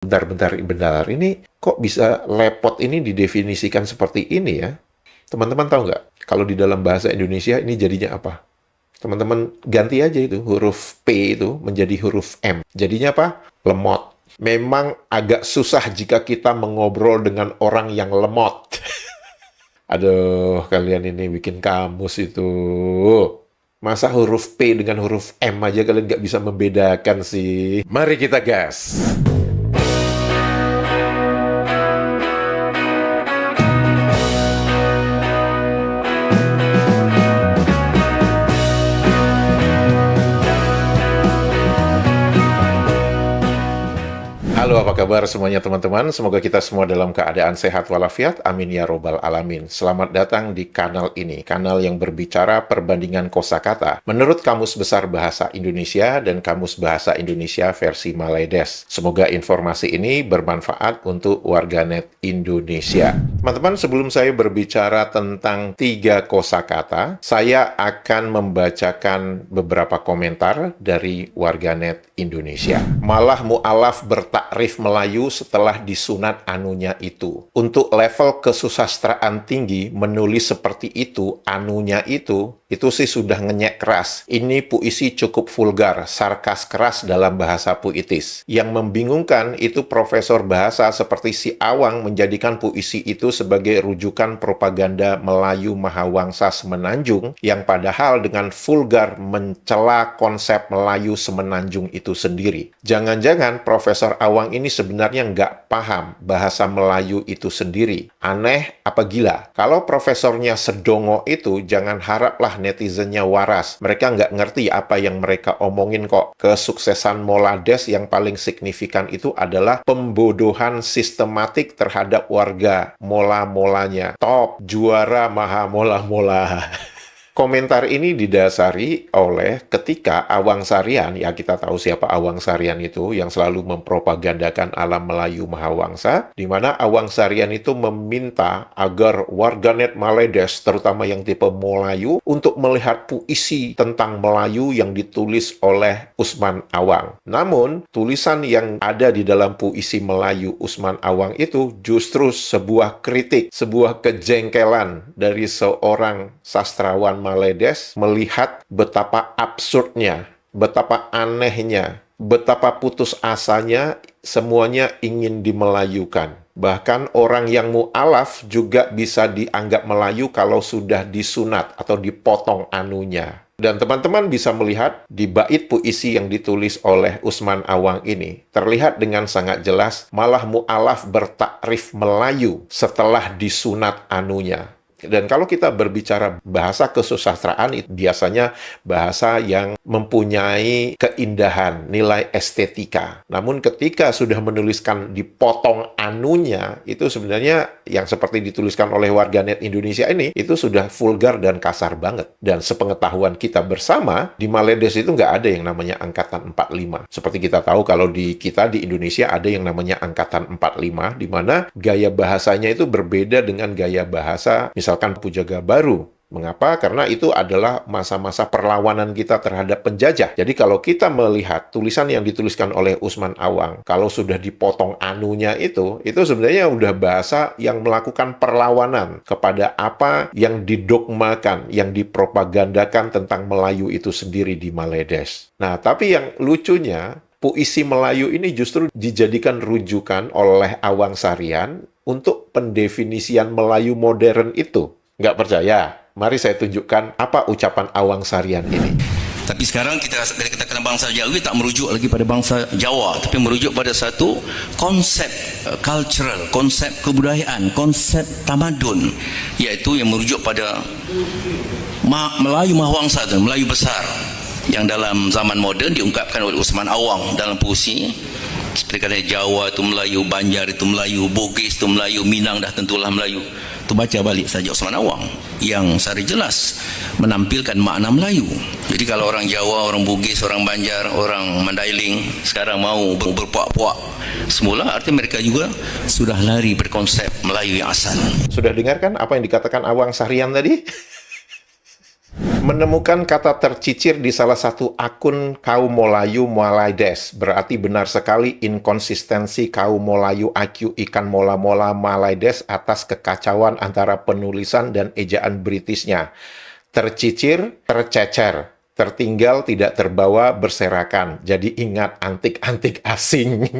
Bentar, ini kok bisa lepot ini didefinisikan seperti ini ya? Teman-teman tahu nggak? Kalau di dalam bahasa Indonesia ini jadinya apa? Teman-teman ganti aja itu, huruf P itu menjadi huruf M. Jadinya apa? Lemot. Memang agak susah jika kita mengobrol dengan orang yang lemot. Aduh, kalian ini bikin kamus itu. Masa huruf P dengan huruf M aja kalian nggak bisa membedakan sih? Mari kita gas! Halo, apa kabar semuanya teman-teman? Semoga kita semua dalam keadaan sehat walafiat. Amin ya robbal alamin. Selamat datang di kanal ini, kanal yang berbicara perbandingan kosakata menurut Kamus Besar Bahasa Indonesia dan Kamus Bahasa Indonesia versi Maledes. Semoga informasi ini bermanfaat untuk warganet Indonesia. Teman-teman, sebelum saya berbicara tentang 3 kosakata, saya akan membacakan beberapa komentar dari warganet Indonesia. Malah mu'alaf bertakrif Melayu setelah disunat anunya itu. Untuk level kesusastraan tinggi, menulis seperti itu, anunya itu sih sudah ngenyek keras. Ini puisi cukup vulgar, sarkas keras dalam bahasa puitis. Yang membingungkan itu profesor bahasa seperti si Awang menjadikan puisi itu sebagai rujukan propaganda Melayu Mahawangsa Semenanjung, yang padahal dengan vulgar mencela konsep Melayu Semenanjung itu sendiri. Jangan-jangan Profesor Awang ini sebenarnya nggak paham bahasa Melayu itu sendiri. Aneh apa gila? Kalau profesornya sedongo itu, jangan haraplah netizennya waras. Mereka nggak ngerti apa yang mereka omongin kok. Kesuksesan Molades yang paling signifikan itu adalah pembodohan sistematik terhadap warga mola-molanya. Top, juara, maha mola-mola. Komentar ini didasari oleh ketika Awang Sarian, ya kita tahu siapa Awang Sarian itu, yang selalu mempropagandakan alam Melayu Mahawangsa, di mana Awang Sarian itu meminta agar warganet Maledes, terutama yang tipe Melayu, untuk melihat puisi tentang Melayu yang ditulis oleh Usman Awang. Namun, tulisan yang ada di dalam puisi Melayu Usman Awang itu justru sebuah kritik, sebuah kejengkelan dari seorang sastrawan Maledes melihat betapa absurdnya, betapa anehnya, betapa putus asanya semuanya ingin dimelayukan. Bahkan orang yang mu'alaf juga bisa dianggap Melayu kalau sudah disunat atau dipotong anunya. Dan teman-teman bisa melihat di bait puisi yang ditulis oleh Usman Awang ini, terlihat dengan sangat jelas malah mu'alaf bertakrif Melayu setelah disunat anunya. Dan kalau kita berbicara bahasa kesusastraan, itu biasanya bahasa yang mempunyai keindahan, nilai estetika. Namun ketika sudah menuliskan dipotong anunya, itu sebenarnya yang seperti dituliskan oleh warganet Indonesia ini, itu sudah vulgar dan kasar banget. Dan sepengetahuan kita bersama, di Maledes itu nggak ada yang namanya Angkatan 45. Seperti kita tahu kalau di Indonesia ada yang namanya Angkatan 45, di mana gaya bahasanya itu berbeda dengan gaya bahasa misalkan Pujaga Baru. Mengapa? Karena itu adalah masa-masa perlawanan kita terhadap penjajah. Jadi kalau kita melihat tulisan yang dituliskan oleh Usman Awang, kalau sudah dipotong anunya itu sebenarnya udah bahasa yang melakukan perlawanan kepada apa yang didogmakan, yang dipropagandakan tentang Melayu itu sendiri di Maledes. Nah, tapi yang lucunya, puisi Melayu ini justru dijadikan rujukan oleh Awang Sarian untuk pendefinisian Melayu modern itu. Nggak percaya? Mari saya tunjukkan apa ucapan Awang Sarian ini. Tapi sekarang kita katakan bangsa Jawi tak merujuk lagi pada bangsa Jawa, tapi merujuk pada satu konsep cultural, konsep kebudayaan, konsep tamadun, yaitu yang merujuk pada Melayu Mahawangsa dan Melayu besar yang dalam zaman moden diungkapkan oleh Usman Awang dalam puisi. Seperti kata Jawa itu Melayu, Banjar itu Melayu, Bugis itu Melayu, Minang dah tentulah Melayu. Itu baca balik saja Usman Awang yang secara jelas menampilkan makna Melayu. Jadi kalau orang Jawa, orang Bugis, orang Banjar, orang Mandailing sekarang mau berpuak-puak semula, artinya mereka juga sudah lari berkonsep Melayu yang asal. Sudah dengarkan apa yang dikatakan Awang Sarian tadi? Menemukan kata tercicir di salah satu akun kaum Melayu Malaides. Berarti benar sekali inkonsistensi kaum Melayu IQ ikan mola-mola Malaides atas kekacauan antara penulisan dan ejaan Britishnya. Tercicir, tercecer, tertinggal, tidak terbawa, berserakan. Jadi ingat antik-antik asing.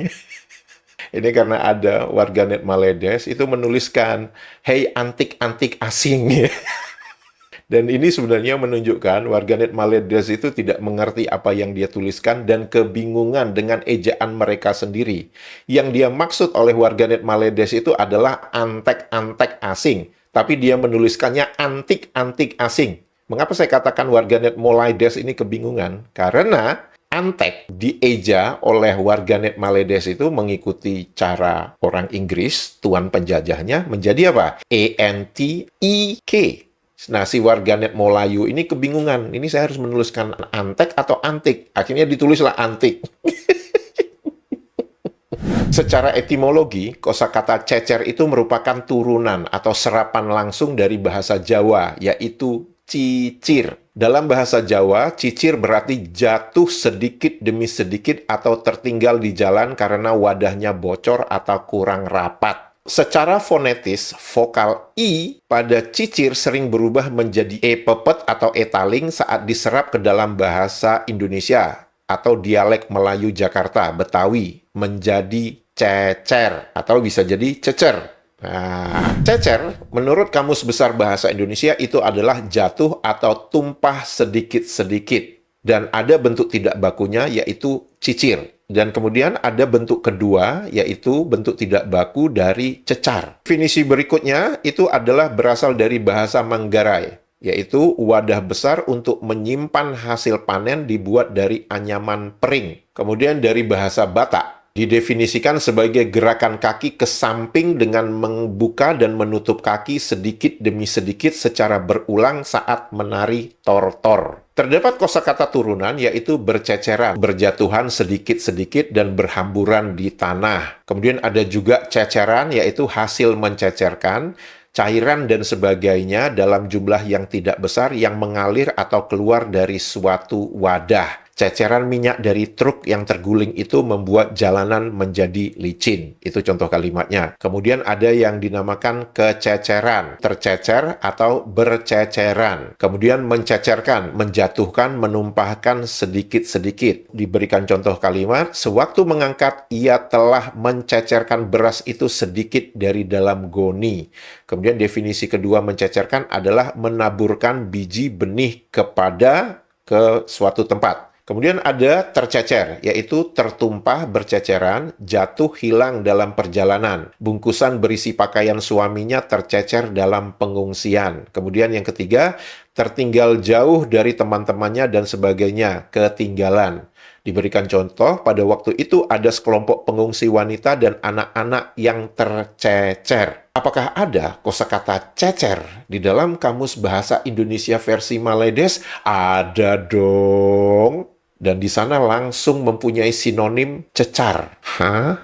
Ini karena ada warganet Malaides itu menuliskan, "Hey antik-antik asing." Dan ini sebenarnya menunjukkan warganet Malaides itu tidak mengerti apa yang dia tuliskan dan kebingungan dengan ejaan mereka sendiri. Yang dia maksud oleh warganet Malaides itu adalah antek-antek asing, tapi dia menuliskannya antik-antik asing. Mengapa saya katakan warganet Malaides ini kebingungan? Karena antek dieja oleh warganet Malaides itu mengikuti cara orang Inggris, tuan penjajahnya, menjadi apa? A-N-T-E-K. Nah, si warganet Melayu ini kebingungan. Ini saya harus menuliskan antek atau antik. Akhirnya ditulislah antik. Secara etimologi, kosakata cecer itu merupakan turunan atau serapan langsung dari bahasa Jawa, yaitu cicir. Dalam bahasa Jawa, cicir berarti jatuh sedikit demi sedikit atau tertinggal di jalan karena wadahnya bocor atau kurang rapat. Secara fonetis, vokal I pada cicir sering berubah menjadi E pepet atau E taling saat diserap ke dalam bahasa Indonesia atau dialek Melayu Jakarta, Betawi, menjadi cecer atau bisa jadi cecer. Nah, cecer, menurut Kamus Besar Bahasa Indonesia itu adalah jatuh atau tumpah sedikit-sedikit. Dan ada bentuk tidak bakunya, yaitu cicir. Dan kemudian ada bentuk kedua, yaitu bentuk tidak baku dari cecar. Definisi berikutnya itu adalah berasal dari bahasa Manggarai, yaitu wadah besar untuk menyimpan hasil panen dibuat dari anyaman pering. Kemudian dari bahasa Batak, didefinisikan sebagai gerakan kaki ke samping dengan membuka dan menutup kaki sedikit demi sedikit secara berulang saat menari tortor. Terdapat kosakata turunan yaitu berceceran, berjatuhan sedikit-sedikit dan berhamburan di tanah. Kemudian ada juga ceceran yaitu hasil mencecerkan, cairan dan sebagainya dalam jumlah yang tidak besar yang mengalir atau keluar dari suatu wadah. Ceceran minyak dari truk yang terguling itu membuat jalanan menjadi licin. Itu contoh kalimatnya. Kemudian ada yang dinamakan kececeran, tercecer atau berceceran. Kemudian mencecerkan, menjatuhkan, menumpahkan sedikit-sedikit. Diberikan contoh kalimat, sewaktu mengangkat ia telah mencecerkan beras itu sedikit dari dalam goni. Kemudian definisi kedua mencecerkan adalah menaburkan biji benih ke suatu tempat. Kemudian ada tercecer, yaitu tertumpah berceceran, jatuh hilang dalam perjalanan. Bungkusan berisi pakaian suaminya tercecer dalam pengungsian. Kemudian yang ketiga, tertinggal jauh dari teman-temannya dan sebagainya, ketinggalan. Diberikan contoh, pada waktu itu ada sekelompok pengungsi wanita dan anak-anak yang tercecer. Apakah ada kosakata cecer di dalam Kamus Bahasa Indonesia versi Malaides? Ada dong. Dan di sana langsung mempunyai sinonim cecar. Hah?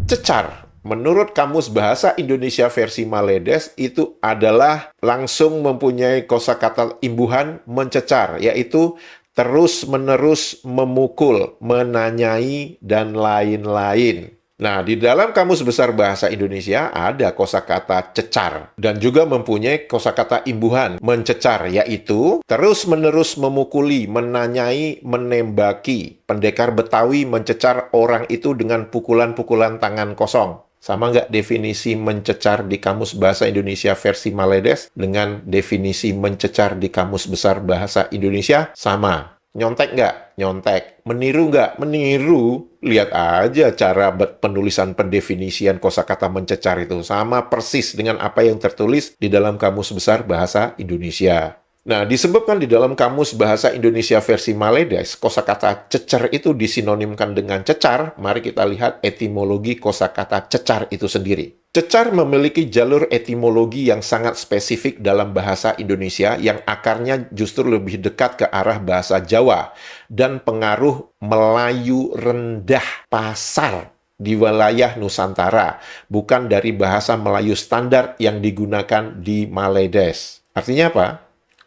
Cecar, menurut Kamus Bahasa Indonesia versi Malaides, itu adalah langsung mempunyai kosakata imbuhan mencecar, yaitu terus-menerus memukul, menanyai, dan lain-lain. Nah, di dalam Kamus Besar Bahasa Indonesia ada kosakata cecar dan juga mempunyai kosakata imbuhan mencecar, yaitu terus-menerus memukuli, menanyai, menembaki. Pendekar Betawi mencecar orang itu dengan pukulan-pukulan tangan kosong. Sama nggak definisi mencecar di Kamus Bahasa Indonesia versi Malaides dengan definisi mencecar di Kamus Besar Bahasa Indonesia? Sama. Nyontek nggak? Nyontek. Meniru nggak? Meniru. Lihat aja cara penulisan pendefinisian kosakata mencecar itu. Sama persis dengan apa yang tertulis di dalam Kamus Besar Bahasa Indonesia. Nah, disebabkan di dalam Kamus Bahasa Indonesia versi Malaides, kosakata cecer itu disinonimkan dengan cecar, mari kita lihat etimologi kosakata cecar itu sendiri. Cecar memiliki jalur etimologi yang sangat spesifik dalam bahasa Indonesia yang akarnya justru lebih dekat ke arah bahasa Jawa dan pengaruh Melayu rendah pasar di wilayah Nusantara, bukan dari bahasa Melayu standar yang digunakan di Malaides. Artinya apa?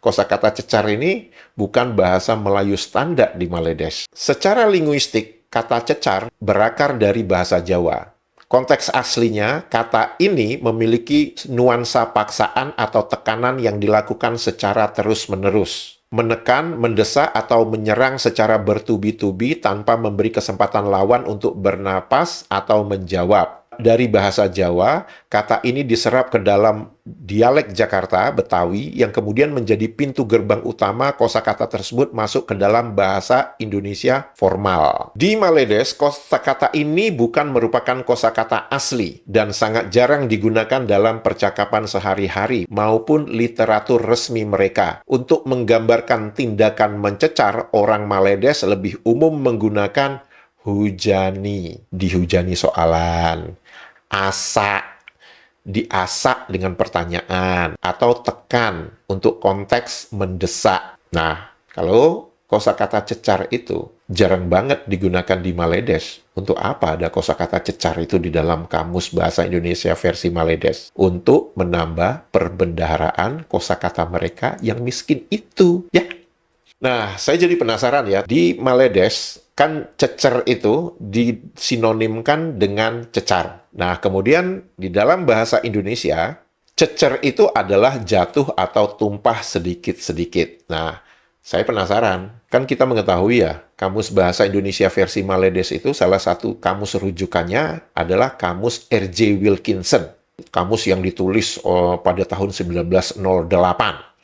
kosakata cecar ini bukan bahasa Melayu standar di Maledes. Secara linguistik, kata cecar berakar dari bahasa Jawa. Konteks aslinya, kata ini memiliki nuansa paksaan atau tekanan yang dilakukan secara terus-menerus. Menekan, mendesak, atau menyerang secara bertubi-tubi tanpa memberi kesempatan lawan untuk bernapas atau menjawab. Dari bahasa Jawa, kata ini diserap ke dalam dialek Jakarta, Betawi, yang kemudian menjadi pintu gerbang utama kosakata tersebut masuk ke dalam bahasa Indonesia formal. Di Maledes, kosakata ini bukan merupakan kosakata asli dan sangat jarang digunakan dalam percakapan sehari-hari maupun literatur resmi mereka. Untuk menggambarkan tindakan mencecar, orang Maledes lebih umum menggunakan hujani, dihujani soalan, asak, diasak dengan pertanyaan, atau tekan untuk konteks mendesak. Nah, kalau kosakata cecar itu jarang banget digunakan di Maledes. Untuk apa ada kosakata cecar itu di dalam Kamus Bahasa Indonesia versi Maledes? Untuk menambah perbendaharaan kosakata mereka yang miskin itu, ya. Nah, saya jadi penasaran ya, di Maledes kan cecer itu disinonimkan dengan cecar. Nah, kemudian di dalam bahasa Indonesia, cecer itu adalah jatuh atau tumpah sedikit-sedikit. Nah, saya penasaran, kan kita mengetahui ya, Kamus Bahasa Indonesia versi Maledes itu salah satu kamus rujukannya adalah Kamus R.J. Wilkinson. Kamus yang ditulis pada tahun 1908.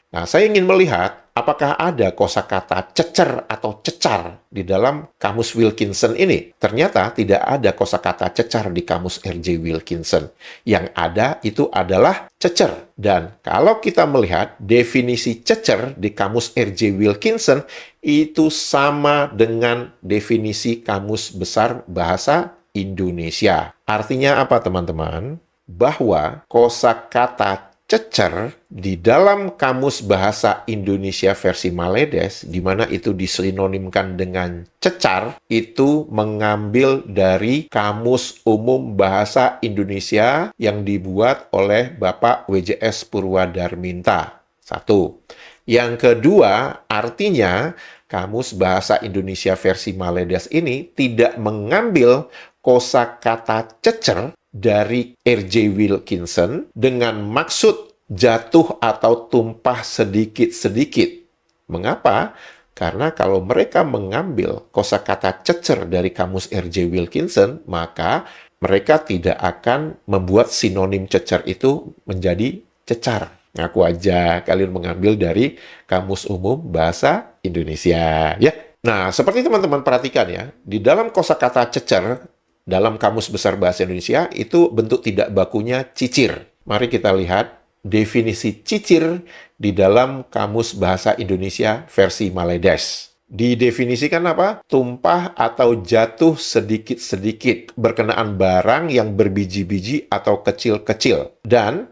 Nah, saya ingin melihat apakah ada kosakata cecer atau cecar di dalam Kamus Wilkinson ini. Ternyata tidak ada kosakata cecar di Kamus R.J. Wilkinson. Yang ada itu adalah cecer. Dan kalau kita melihat definisi cecer di Kamus R.J. Wilkinson itu sama dengan definisi Kamus Besar Bahasa Indonesia. Artinya apa, teman-teman? Bahwa kosakata cecer di dalam Kamus Bahasa Indonesia versi Maledes, di mana itu disinonimkan dengan cecar, itu mengambil dari Kamus Umum Bahasa Indonesia yang dibuat oleh Bapak W.J.S. Purwadarminta. Satu. Yang kedua, artinya Kamus Bahasa Indonesia versi Maledes ini tidak mengambil kosakata cecer dari R.J. Wilkinson dengan maksud jatuh atau tumpah sedikit-sedikit. Mengapa? Karena kalau mereka mengambil kosakata cecer dari Kamus R.J. Wilkinson, maka mereka tidak akan membuat sinonim cecer itu menjadi cecar. Ngaku aja kalian mengambil dari Kamus Umum Bahasa Indonesia, ya. Nah, seperti teman-teman perhatikan ya, di dalam kosakata cecer dalam Kamus Besar Bahasa Indonesia itu bentuk tidak bakunya cicir. Mari kita lihat definisi cicir di dalam Kamus Bahasa Indonesia versi Maledes. Didefinisikan apa? Tumpah atau jatuh sedikit-sedikit berkenaan barang yang berbiji-biji atau kecil-kecil. Dan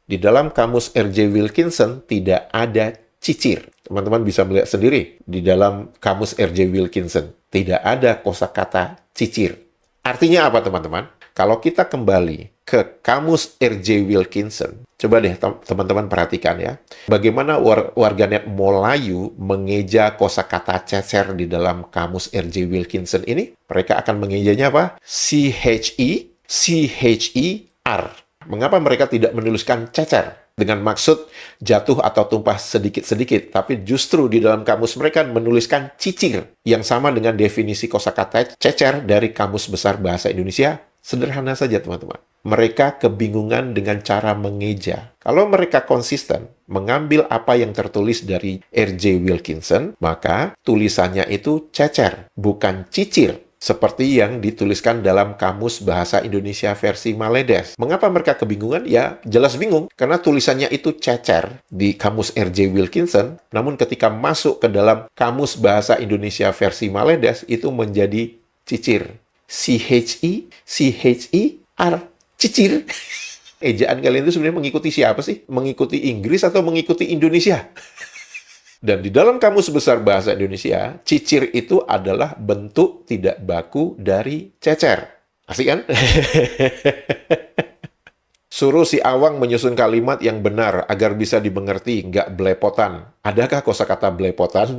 di dalam Kamus R.J. Wilkinson tidak ada cicir. Teman-teman bisa melihat sendiri di dalam Kamus R.J. Wilkinson tidak ada kosakata cicir. Artinya apa, teman-teman? Kalau kita kembali ke Kamus R.J. Wilkinson, coba deh teman-teman perhatikan ya, bagaimana warganet Melayu mengeja kosakata cecer di dalam Kamus R.J. Wilkinson ini. Mereka akan mengejanya apa? C-H-E-R. Mengapa mereka tidak menuliskan cecer dengan maksud jatuh atau tumpah sedikit-sedikit, tapi justru di dalam kamus mereka menuliskan cicir, yang sama dengan definisi kosakata cecer dari Kamus Besar Bahasa Indonesia? Sederhana saja, teman-teman. Mereka kebingungan dengan cara mengeja. Kalau mereka konsisten mengambil apa yang tertulis dari R.J. Wilkinson, maka tulisannya itu cecer, bukan cicir, seperti yang dituliskan dalam Kamus Bahasa Indonesia versi Maledes. Mengapa mereka kebingungan? Ya, jelas bingung. Karena tulisannya itu cecer di Kamus R.J. Wilkinson, namun ketika masuk ke dalam Kamus Bahasa Indonesia versi Maledes, itu menjadi cicir. C-H-E-R. Cicir. Ejaan kalian itu sebenarnya mengikuti siapa sih? Mengikuti Inggris atau mengikuti Indonesia? Dan di dalam Kamus Besar Bahasa Indonesia, cicir itu adalah bentuk tidak baku dari cecer. Asik kan? Suruh si Awang menyusun kalimat yang benar agar bisa dimengerti, nggak belepotan. Adakah kosakata belepotan?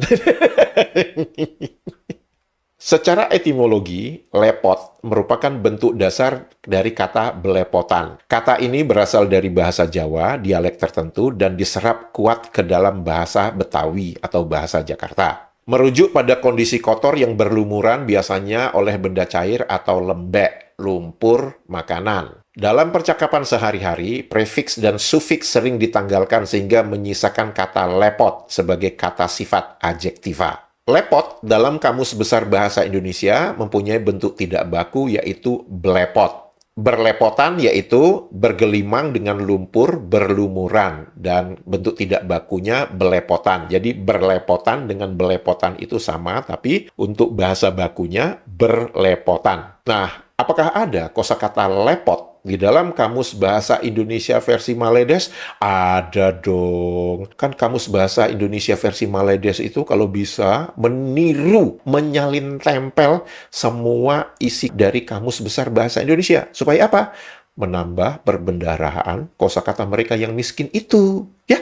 Secara etimologi, lepot merupakan bentuk dasar dari kata belepotan. Kata ini berasal dari bahasa Jawa, dialek tertentu, dan diserap kuat ke dalam bahasa Betawi atau bahasa Jakarta. Merujuk pada kondisi kotor yang berlumuran biasanya oleh benda cair atau lembek, lumpur, makanan. Dalam percakapan sehari-hari, prefiks dan sufiks sering ditanggalkan sehingga menyisakan kata lepot sebagai kata sifat adjektiva. Lepot dalam Kamus Besar Bahasa Indonesia mempunyai bentuk tidak baku yaitu belepot. Berlepotan yaitu bergelimang dengan lumpur berlumuran dan bentuk tidak bakunya belepotan. Jadi berlepotan dengan belepotan itu sama, tapi untuk bahasa bakunya berlepotan. Nah, apakah ada kosakata lepot di dalam Kamus Bahasa Indonesia versi Maledes? Ada dong. Kan Kamus Bahasa Indonesia versi Maledes itu kalau bisa meniru, menyalin tempel semua isi dari Kamus Besar Bahasa Indonesia. Supaya apa? Menambah perbendaharaan kosakata mereka yang miskin itu. Ya.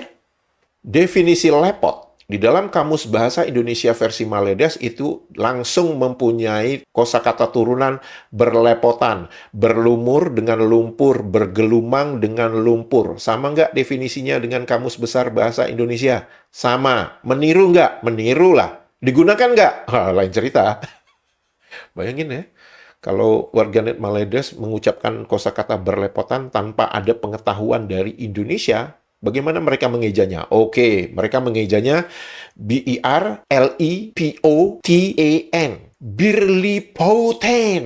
Definisi lepot di dalam Kamus Bahasa Indonesia versi Maledes itu langsung mempunyai kosakata turunan berlepotan, berlumur dengan lumpur, bergelumang dengan lumpur. Sama nggak definisinya dengan Kamus Besar Bahasa Indonesia? Sama. Meniru nggak? Meniru lah. Digunakan nggak? Lain cerita. Bayangin ya, kalau warganet Maledes mengucapkan kosakata berlepotan tanpa ada pengetahuan dari Indonesia, bagaimana mereka mengejanya? Oke, mereka mengejanya B-I-R-L-E-P-O-T-A-N. Birlipoten.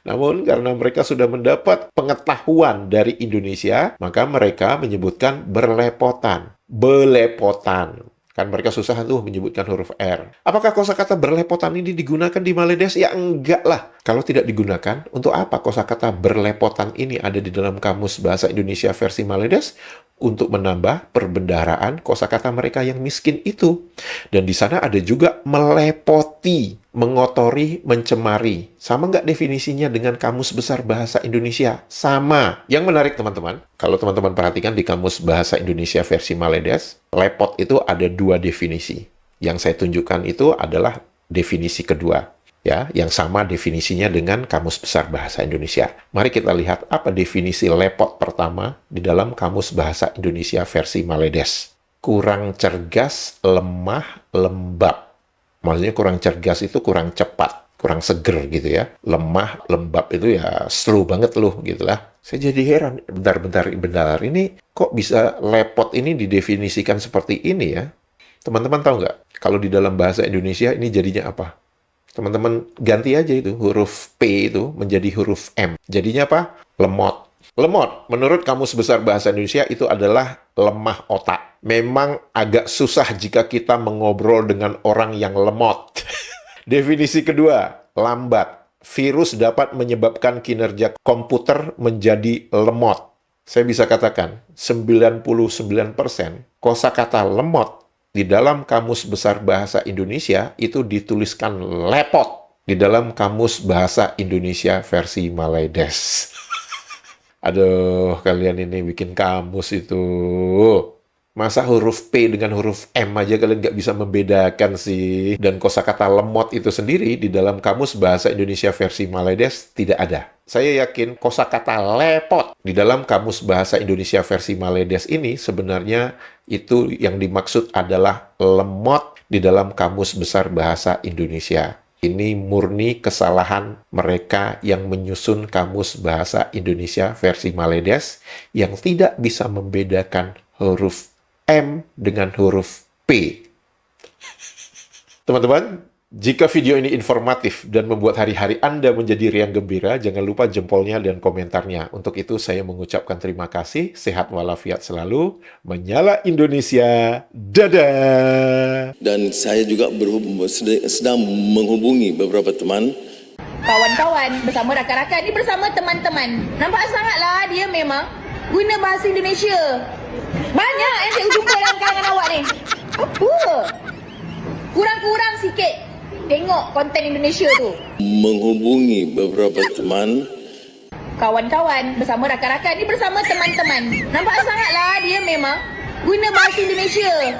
Namun karena mereka sudah mendapat pengetahuan dari Indonesia, maka mereka menyebutkan berlepotan. Belepotan. Kan mereka susah tuh menyebutkan huruf R. Apakah kosakata berlepotan ini digunakan di Maledes? Ya enggak lah. Kalau tidak digunakan, untuk apa kosakata berlepotan ini ada di dalam Kamus Bahasa Indonesia versi Maledes? Untuk menambah perbendaharaan kosakata mereka yang miskin itu. Dan di sana ada juga melepoti, mengotori, mencemari. Sama nggak definisinya dengan Kamus Besar Bahasa Indonesia? Sama. Yang menarik teman-teman, kalau teman-teman perhatikan di Kamus Bahasa Indonesia versi Maledes, lepot itu ada dua definisi. Yang saya tunjukkan itu adalah definisi kedua. Ya, yang sama definisinya dengan Kamus Besar Bahasa Indonesia. Mari kita lihat apa definisi lepot pertama di dalam Kamus Bahasa Indonesia versi Maledes. Kurang cergas, lemah, lembab. Maksudnya kurang cergas itu kurang cepat, kurang seger gitu ya. Lemah, lembab itu ya slow banget loh gitu lah. Saya jadi heran, bentar, ini kok bisa lepot ini didefinisikan seperti ini ya? Teman-teman tahu nggak? Kalau di dalam bahasa Indonesia ini jadinya apa? Teman-teman ganti aja itu, huruf P itu menjadi huruf M. Jadinya apa? Lemot. Lemot, menurut Kamus Besar Bahasa Indonesia itu adalah lemah otak. Memang agak susah jika kita mengobrol dengan orang yang lemot. Definisi kedua, lambat. Virus dapat menyebabkan kinerja komputer menjadi lemot. Saya bisa katakan, 99% kosakata lemot di dalam Kamus Besar Bahasa Indonesia itu dituliskan lepot di dalam Kamus Bahasa Indonesia versi Maledes. Aduh, kalian ini bikin kamus itu. Masa huruf P dengan huruf M aja kalian nggak bisa membedakan sih? Dan kosakata lemot itu sendiri di dalam Kamus Bahasa Indonesia versi Maledes tidak ada. Saya yakin kosakata lepot di dalam Kamus Bahasa Indonesia versi Maledes ini sebenarnya itu yang dimaksud adalah lemot di dalam Kamus Besar Bahasa Indonesia. Ini murni kesalahan mereka yang menyusun Kamus Bahasa Indonesia versi Maledes yang tidak bisa membedakan huruf M dengan huruf P. Teman-teman, jika video ini informatif dan membuat hari-hari Anda menjadi riang gembira, jangan lupa jempolnya dan komentarnya. Untuk itu saya mengucapkan terima kasih, sehat walafiat selalu, menyala Indonesia, dadah! Dan saya juga sedang menghubungi beberapa teman. Kawan-kawan bersama rakan-rakan ni bersama teman-teman. Nampak sangatlah dia memang guna bahasa Indonesia. Banyak yang saya jumpa dalam kalangan awak ni. Apa? Kurang-kurang sikit tengok konten Indonesia tu. Menghubungi beberapa teman. kawan-kawan, bersama rakan-rakan, ni bersama teman-teman. Nampak sangatlah dia memang guna bahasa Indonesia.